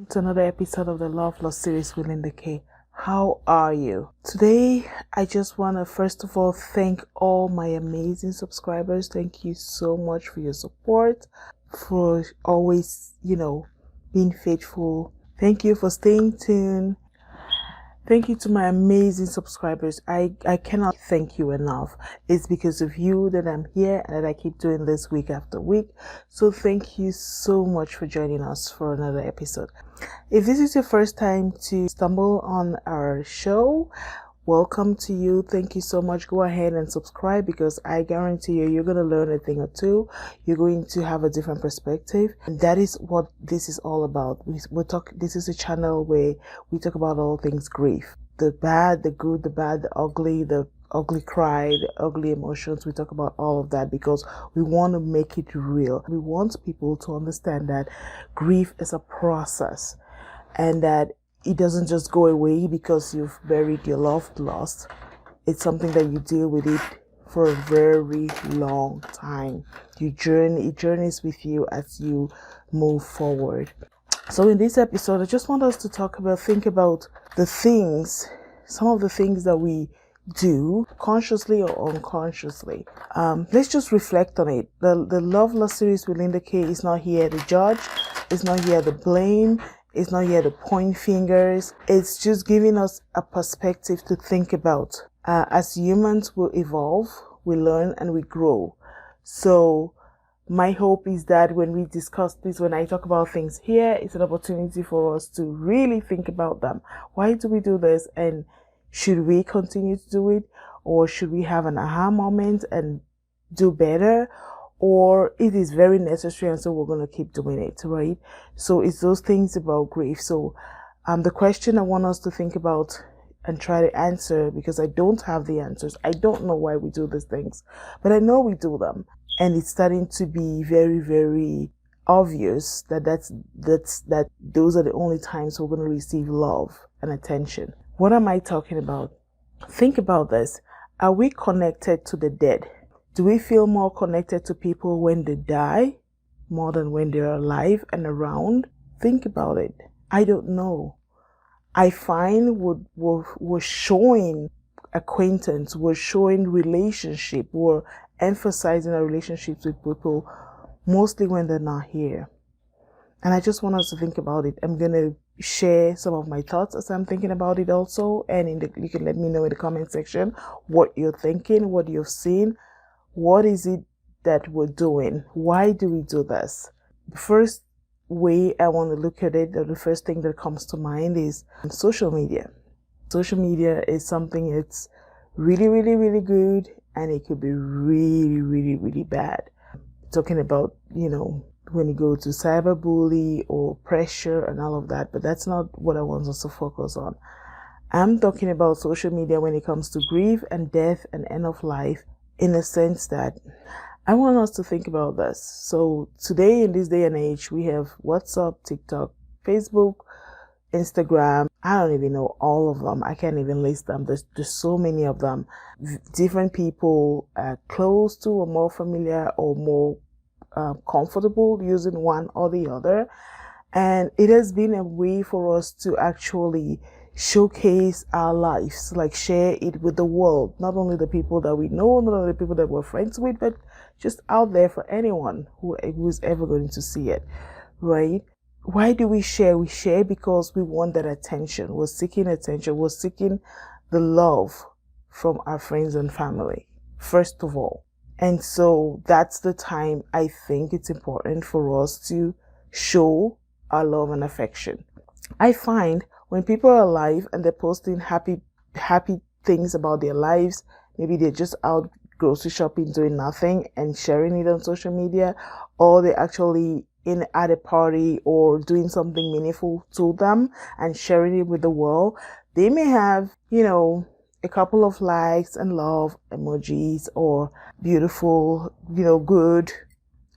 to another episode of the Love Lost series with Linda K. How are you? Today, I just want to first of all thank all my amazing subscribers. Thank you so much for your support, for always, being faithful. Thank you for staying tuned. Thank you to my amazing subscribers. I cannot thank you enough. It's because of you that I'm here and that I keep doing this week after week. So thank you so much for joining us for another episode. If this is your first time to stumble on our show, welcome to you. Thank you so much. Go ahead and subscribe because I guarantee you're going to learn a thing or two. You're going to have a different perspective. And that is what this is all about. This is a channel where we talk about all things grief. The bad, the good, the bad, the ugly cry, the ugly emotions. We talk about all of that because we want to make it real. We want people to understand that grief is a process and that it doesn't just go away because you've buried your loved lost. It's something that you deal with it for a very long time. It journeys with you as you move forward. So in this episode, I just want us to think about some of the things that we do consciously or unconsciously. Let's just reflect on it. The Love Lost series with Linda K is not here to judge. It's not here to blame. It's not here to point fingers. It's just giving us a perspective to think about. As humans will evolve, we learn and we grow. So my hope is that when we discuss this, when I talk about things here, it's an opportunity for us to really think about them. Why do we do this? And should we continue to do it? Or should we have an aha moment and do better? Or it is very necessary and so we're going to keep doing it, right? So it's those things about grief. So the question I want us to think about and try to answer, because I don't have the answers. I don't know why we do these things, but I know we do them. And it's starting to be very, very obvious that those are the only times we're going to receive love and attention. What am I talking about? Think about this. Are we connected to the dead? Do we feel more connected to people when they die more than when they're alive and around? Think about it. I don't know. I find we're showing acquaintance, we're showing relationship, we're emphasizing our relationships with people mostly when they're not here. And I just want us to think about it. I'm going to share some of my thoughts as I'm thinking about it also. And you can let me know in the comment section what you're thinking, what you've seen. What is it that we're doing? Why do we do this? The first way I want to look at it, or the first thing that comes to mind is social media. Social media is something that's really, really, really good, and it could be really, really, really bad. Talking about, when you go to cyberbully or pressure and all of that, but that's not what I want us to focus on. I'm talking about social media when it comes to grief and death and end of life, in a sense that I want us to think about this. So today, in this day and age, we have WhatsApp, TikTok, Facebook, Instagram. I don't even know all of them. I can't even list them. There's so many of them. Different people are close to or more familiar or more comfortable using one or the other. And it has been a way for us to actually showcase our lives, like share it with the world, not only the people that we know, not only the people that we're friends with, but just out there for anyone who's ever going to see it, right? Why do we share? We share because we want that attention. We're seeking attention. We're seeking the love from our friends and family, first of all. And so that's the time I think it's important for us to show our love and affection. I find when people are alive and they're posting happy things about their lives, maybe they're just out grocery shopping doing nothing and sharing it on social media, or they're actually at a party or doing something meaningful to them and sharing it with the world, they may have, a couple of likes and love emojis or beautiful, good,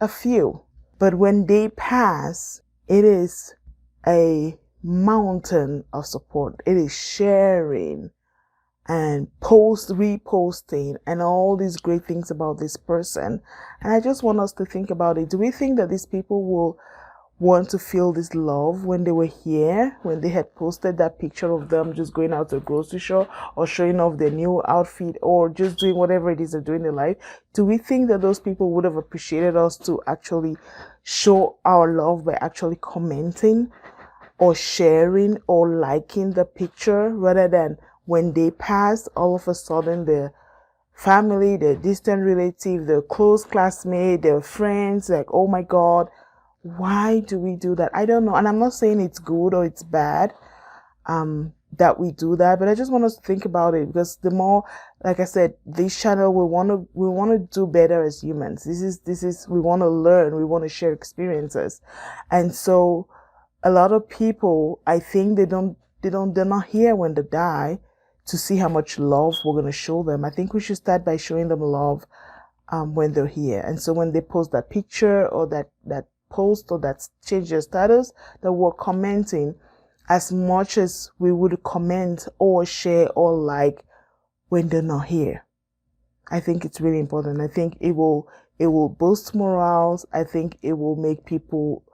a few. But when they pass, it is a mountain of support. It is sharing and reposting and all these great things about this person. And I just want us to think about it. Do we think that these people want to feel this love when they were here, when they had posted that picture of them just going out to the grocery store or showing off their new outfit or just doing whatever it is they're doing in life? Do we think that those people would have appreciated us to actually show our love by actually commenting or sharing or liking the picture, rather than when they pass, all of a sudden the family, their distant relative, their close classmate, their friends, like, oh my God, why do we do that? I don't know. And I'm not saying it's good or it's bad that we do that, but I just want us to think about it, because the more, like I said, this channel, we want to do better as humans. This is we want to learn, we want to share experiences. And so a lot of people, I think they're not here when they die to see how much love we're going to show them. I think we should start by showing them love when they're here. And so when they post that picture or that post or that change their status, that we're commenting as much as we would comment or share or like when they're not here. I think it's really important. I think it will boost morals. I think it will make people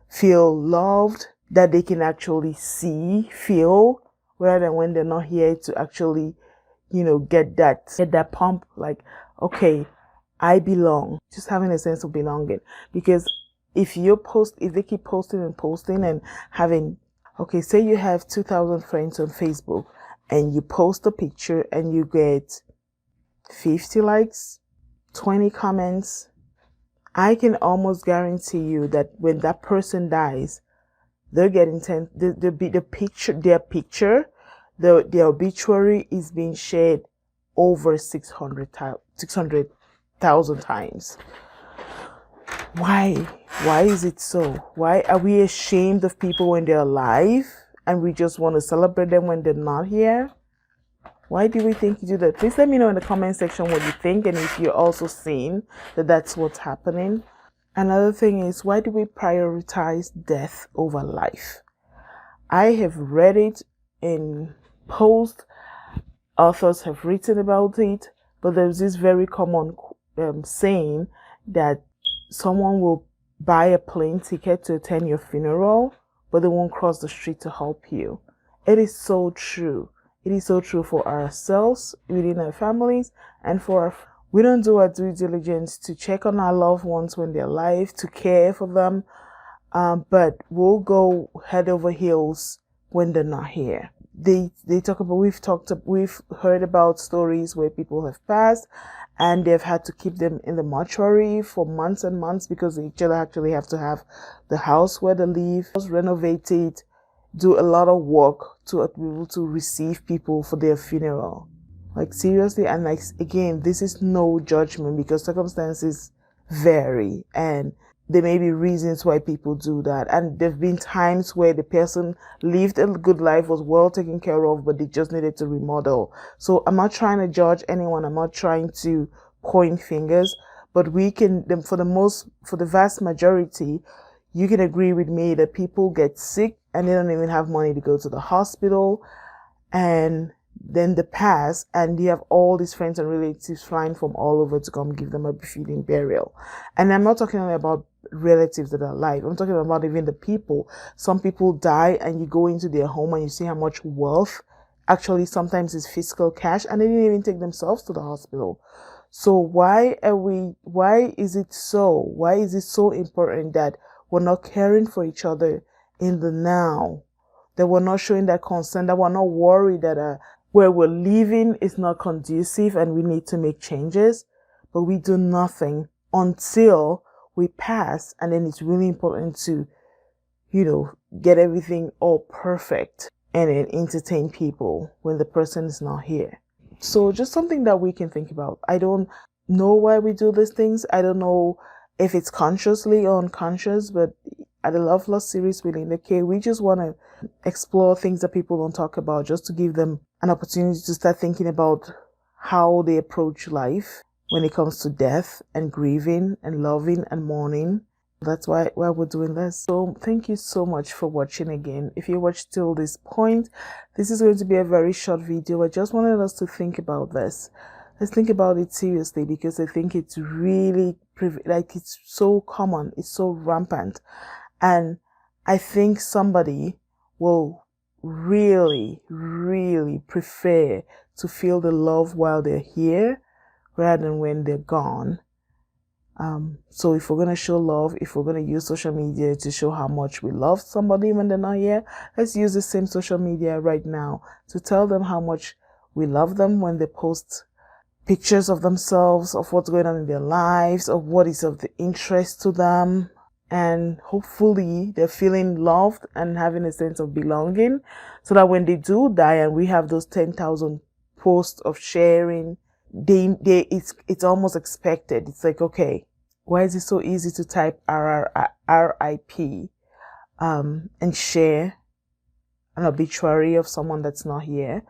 feel loved, that they can actually see, feel, rather than when they're not here to actually, get that pump, like, okay, I belong. Just having a sense of belonging. Because if they keep posting and having, okay, say you have 2,000 friends on Facebook and you post a picture and you get 50 likes, 20 comments, I can almost guarantee you that when that person dies, they're getting their obituary is being shared over 600,000 times. Why is it so? Why are we ashamed of people when they're alive and we just want to celebrate them when they're not here? Why do we think you do that? Please let me know in the comment section what you think, and if you're also seeing that that's what's happening. Another thing is, why do we prioritize death over life? I have read it in posts, authors have written about it, but there's this very common saying that someone will buy a plane ticket to attend your funeral, but they won't cross the street to help you. It is so true. It is so true for ourselves, within our families, and we don't do our due diligence to check on our loved ones when they're alive, to care for them, but we'll go head over heels when they're not here. They talk about, we've heard about stories where people have passed and they've had to keep them in the mortuary for months and months because they actually have to have the house where they live renovated, do a lot of work to be able to receive people for their funeral. Like, seriously. And like, again, this is no judgment, because circumstances vary and there may be reasons why people do that. And there have been times where the person lived a good life, was well taken care of, but they just needed to remodel. So I'm not trying to judge anyone. I'm not trying to point fingers, but we can, for the vast majority, you can agree with me that people get sick and they don't even have money to go to the hospital, and then they pass, and you have all these friends and relatives flying from all over to come give them a befitting burial. And I'm not talking only about relatives that are alive. I'm talking about even the people. Some people die and you go into their home and you see how much wealth actually sometimes is physical cash, and they didn't even take themselves to the hospital. So why is it so important that we're not caring for each other in the now, that we're not showing that concern, that we're not worried that where we're living is not conducive and we need to make changes, but we do nothing until we pass. And then it's really important to, get everything all perfect and then entertain people when the person is not here. So just something that we can think about. I don't know why we do these things. I don't know if it's consciously or unconscious, but at the Love Lost series with Linda K, we just want to explore things that people don't talk about, just to give them an opportunity to start thinking about how they approach life when it comes to death and grieving and loving and mourning. That's why we're doing this. So thank you so much for watching again. If you watched till this point, this is going to be a very short video. I just wanted us to think about this. Let's think about it seriously, because I think it's really, it's so common, it's so rampant. And I think somebody will really, really prefer to feel the love while they're here rather than when they're gone. So if we're going to show love, if we're going to use social media to show how much we love somebody when they're not here, let's use the same social media right now to tell them how much we love them when they post pictures of themselves, of what's going on in their lives, of what is of the interest to them. And hopefully they're feeling loved and having a sense of belonging, so that when they do die and we have those 10,000 posts of sharing, it's almost expected. It's like, okay, why is it so easy to type RIP and share an obituary of someone that's not here,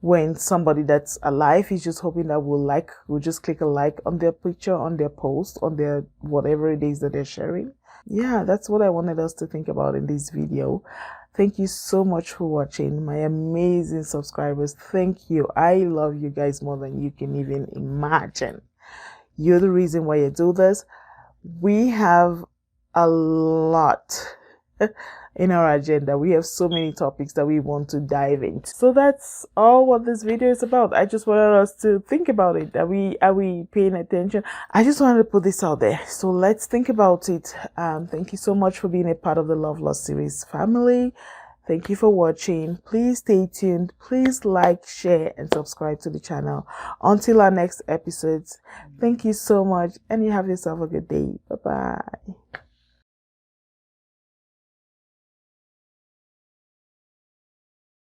when somebody that's alive is just hoping that we'll just click a like on their picture, on their post, on their whatever it is that they're sharing. Yeah, that's what I wanted us to think about in this video. Thank you so much for watching, my amazing subscribers. Thank you. I love you guys more than you can even imagine. You're the reason why I do this. We have a lot in our agenda. We have so many topics that we want to dive into. So that's all what this video is about. I just wanted us to think about it. Are we paying attention? I just wanted to put this out there. So let's think about it. Thank you so much for being a part of the Love Lost series family. Thank you for watching. Please stay tuned. Please like, share, and subscribe to the channel. Until our next episodes, thank you so much, and you have yourself a good day. Bye-bye.